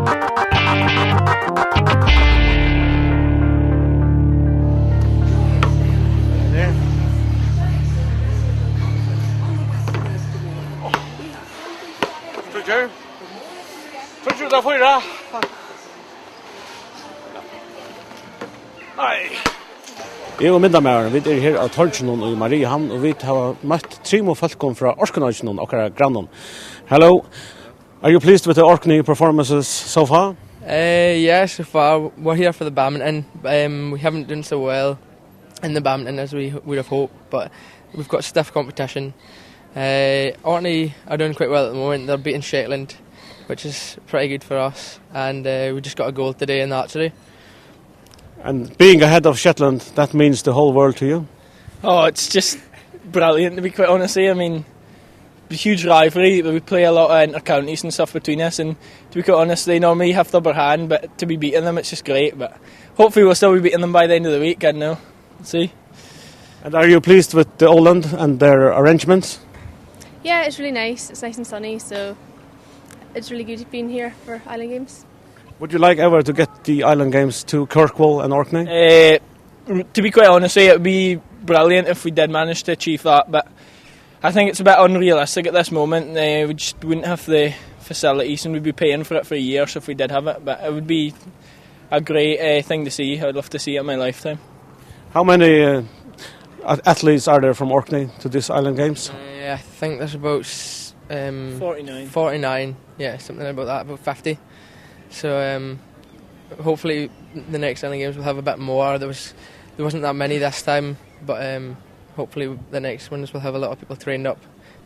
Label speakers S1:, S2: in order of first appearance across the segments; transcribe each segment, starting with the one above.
S1: Jeg og Myndamæren, vi her av Torgnon i Mariehamn, og vi har møtt Trimo Falkon fra Orknøyden og grannon. Hello, are you pleased with the Orkney performances so far?
S2: Yeah, so far. We're here for the badminton. We haven't done so well in the badminton as we would have hoped, but we've got stiff competition. Orkney are doing quite well at the moment. They're beating Shetland, which is pretty good for us, and we just got a goal today in the archery.
S1: And being ahead of Shetland, that means the whole world to you?
S3: Oh, it's just brilliant, to be quite honest. I mean, a huge rivalry. We play a lot of inter-counties and stuff between us, and to be quite honest, they normally have the upper hand, but to be beating them, it's just great. But hopefully we'll still be beating them by the end of the week, I don't know. Let's see.
S1: And are you pleased with the Åland and their arrangements?
S4: Yeah, it's really nice. It's nice and sunny, so it's really good being here for Island Games.
S1: Would you like ever to get the Island Games to Kirkwall and Orkney?
S3: To be quite honest, it would be brilliant if we did manage to achieve that, but I think it's a bit unrealistic at this moment. We just wouldn't have the facilities, and we'd be paying for it for a year if we did have it, but it would be a great thing to see. I'd love to see it in my lifetime.
S1: How many athletes are there from Orkney to this Island Games?
S2: I think there's about
S3: 49.
S2: 49, yeah, something about that, about 50. So hopefully the next Island Games will have a bit more. There wasn't that many this time, but hopefully the next ones will have a lot of people trained up,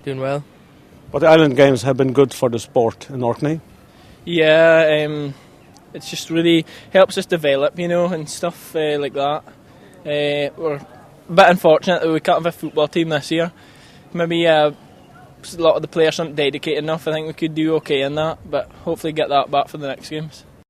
S2: doing well.
S1: But the Island Games have been good for the sport in Orkney?
S3: Yeah, it's just really helps us develop, and stuff like that. We're a bit unfortunate that we can't have a football team this year. Maybe a lot of the players aren't dedicated enough. I think we could do okay in that, but hopefully get that back for the next games.